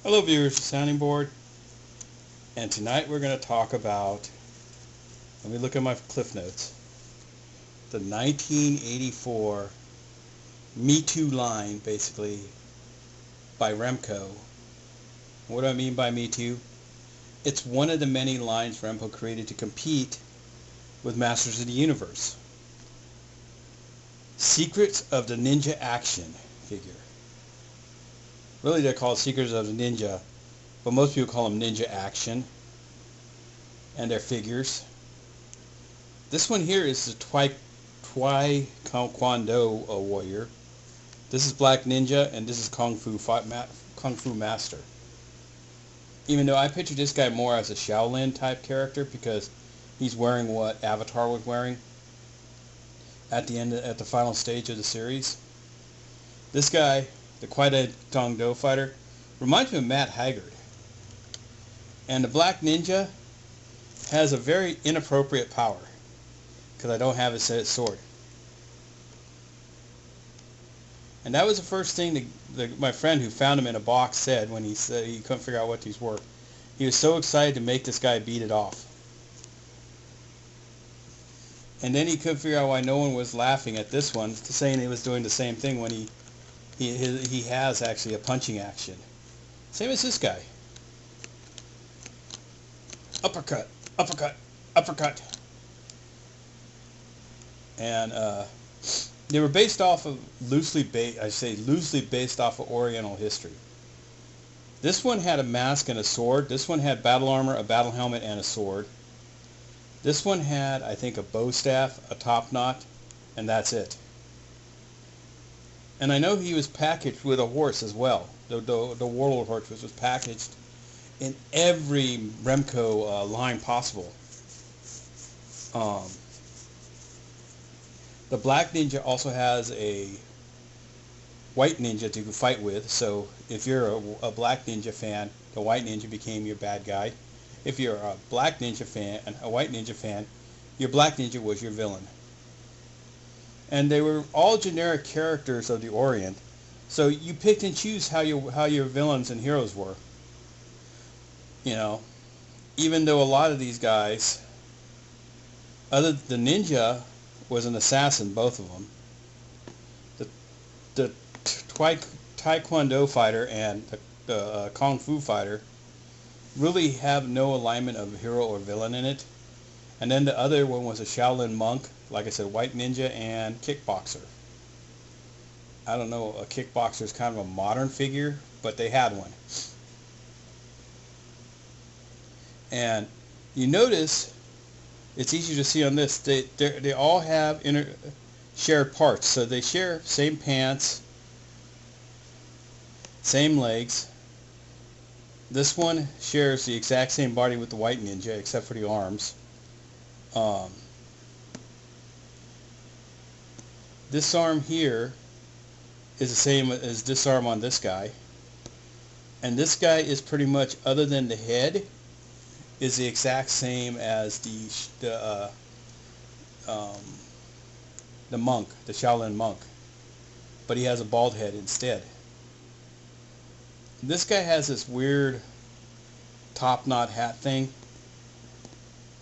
Hello viewers of Sounding Board, and tonight we're going to talk about, let me look at my cliff notes, the 1984 Me Too line, basically, by Remco. What do I mean by Me Too? It's one of the many lines Remco created to compete with Masters of the Universe. Secrets of the Ninja Action figure. Really they're called Secrets of the Ninja, but most people call them Ninja Action, and their figures. This one here is the Taekwondo warrior. This is Black Ninja, and this is Kung Fu Master. Even though I picture this guy more as a Shaolin type character because he's wearing what Avatar was wearing at the final stage of the series. This guy, the Taekwondo fighter, reminds me of Matt Haggard. And the Black Ninja has a very inappropriate power because I don't have his sword. And that was the first thing my friend who found him in a box said when he said he couldn't figure out what these were. He was so excited to make this guy beat it off. And then he couldn't figure out why no one was laughing at this one, saying he was doing the same thing when he has actually a punching action. Same as this guy. Uppercut, uppercut, uppercut. And they were based off of loosely based off of Oriental history. This one had a mask and a sword. This one had battle armor, a battle helmet, and a sword. This one had, I think, a bow staff, a top knot, and that's it. And I know he was packaged with a horse as well. The warlord horse was packaged in every Remco line possible. The Black Ninja also has a White Ninja to fight with. So if you're a Black Ninja fan, the White Ninja became your bad guy. If you're a Black Ninja fan and a White Ninja fan, your Black Ninja was your villain. And they were all generic characters of the Orient, so you picked and choose how your villains and heroes were. You know, even though a lot of these guys, the ninja was an assassin, both of them. The Taekwondo fighter and the Kung Fu fighter really have no alignment of hero or villain in it. And then the other one was a Shaolin monk, like I said, White Ninja and Kickboxer. I don't know, a Kickboxer is kind of a modern figure, but they had one. And you notice, it's easy to see on this, they all have shared parts. So they share same pants, same legs. This one shares the exact same body with the White Ninja, except for the arms. This arm here is the same as this arm on this guy. And this guy is pretty much, other than the head, is the exact same as the monk, the Shaolin monk. But he has a bald head instead. This guy has this weird top knot hat thing,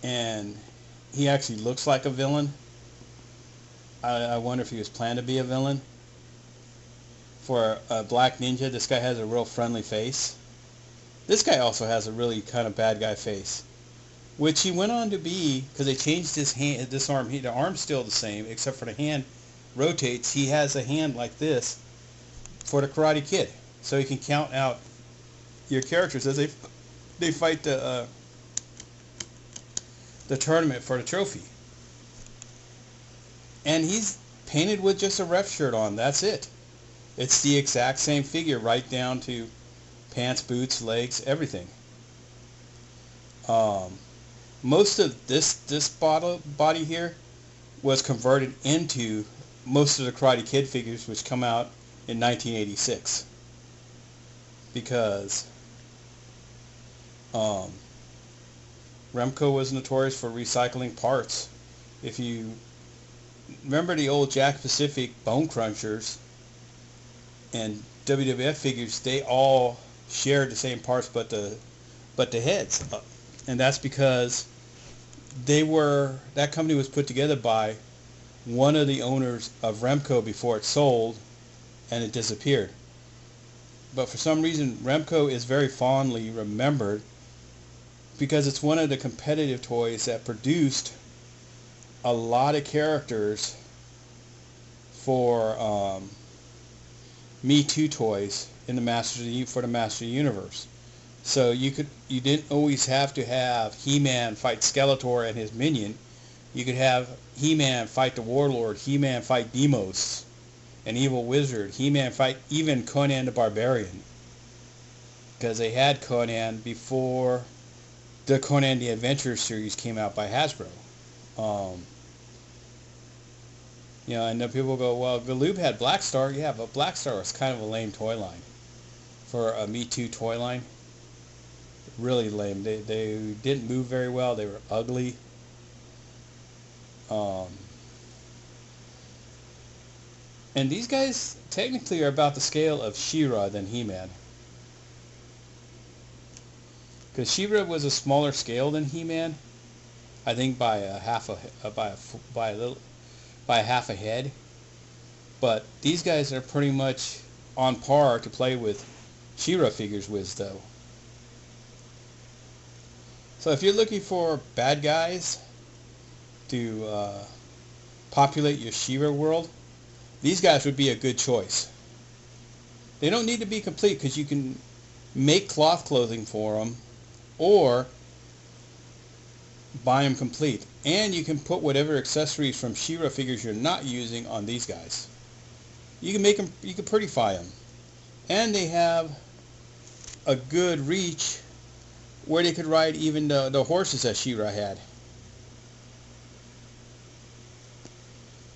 and he actually looks like a villain. I wonder if he was planned to be a villain. For a Black Ninja, this guy has a real friendly face. This guy also has a really kind of bad guy face, which he went on to be, because they changed his hand, this arm. The arm's still the same, except for the hand rotates. He has a hand like this for the Karate Kid, so he can count out your characters as they fight the tournament for the trophy. And he's painted with just a ref shirt on. That's it. It's the exact same figure, right down to pants, boots, legs, everything. Most of this body here was converted into most of the Karate Kid figures, which come out in 1986. Because Remco was notorious for recycling parts. If you remember the old Jack Pacific Bone Crunchers and WWF figures, they all shared the same parts, but the heads, and that's because that company was put together by one of the owners of Remco before it sold, and it disappeared. But for some reason, Remco is very fondly remembered because it's one of the competitive toys that produced a lot of characters for Me Too toys in the for the Master Universe. So you didn't always have to have He-Man fight Skeletor and his minion. You could have He-Man fight the Warlord, He-Man fight Demos, an evil wizard, He-Man fight even Conan the Barbarian. Because they had Conan before the Conan the Adventurer series came out by Hasbro. And then people go, well, Galoob had Black Star. Yeah, but Black Star was kind of a lame toy line for a Me Too toy line. Really lame. They didn't move very well. They were ugly. And these guys technically are about the scale of She-Ra than He-Man. Because She-Ra was a smaller scale than He-Man, I think by a half a head. But these guys are pretty much on par to play with She-Ra figures with, though. So if you're looking for bad guys to populate your She-Ra world, these guys would be a good choice. They don't need to be complete because you can make cloth clothing for them or buy them complete. And you can put whatever accessories from She-Ra figures you're not using on these guys. You can make them, you can prettify them. And they have a good reach where they could ride even the horses that She-Ra had.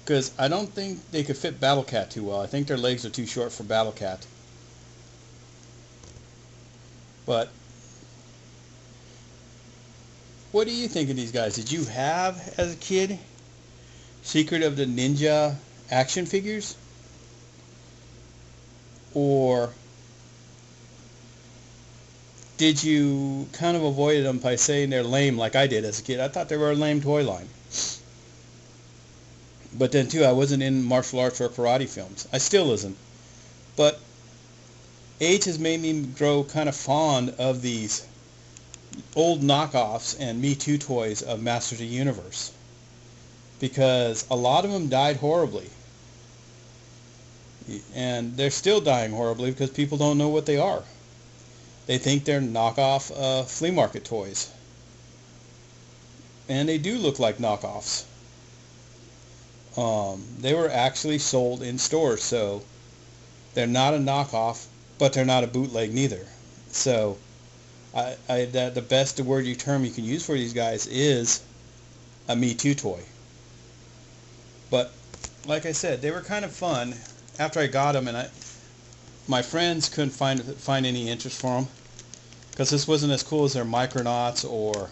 Because I don't think they could fit Battle Cat too well. I think their legs are too short for Battle Cat. But what do you think of these guys? Did you have, as a kid, Secret of the Ninja action figures? Or did you kind of avoid them by saying they're lame like I did as a kid? I thought they were a lame toy line. But then too, I wasn't in martial arts or karate films. I still isn't. But age has made me grow kind of fond of these old knockoffs and Me Too toys of Masters of the Universe. Because a lot of them died horribly. And they're still dying horribly because people don't know what they are. They think they're knockoff flea market toys. And they do look like knockoffs. They were actually sold in stores, so they're not a knockoff, but they're not a bootleg neither. So the best word you can use for these guys is a Me Too toy. But like I said, they were kind of fun after I got them, and my friends couldn't find any interest for them because this wasn't as cool as their Micronauts or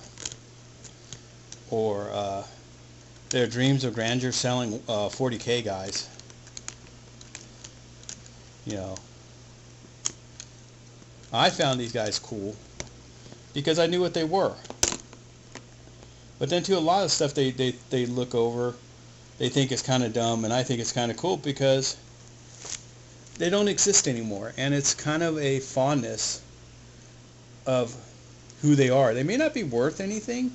their Dreams of Grandeur selling 40K guys. I found these guys cool because I knew what they were. But then too, a lot of stuff they look over, they think it's kind of dumb, and I think it's kind of cool because they don't exist anymore, and it's kind of a fondness of who they are. They may not be worth anything,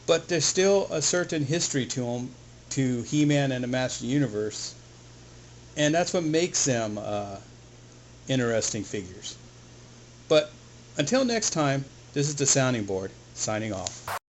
but there's still a certain history to them, to He-Man and the Master Universe, and that's what makes them interesting figures. But until next time, this is the Sounding Board, signing off.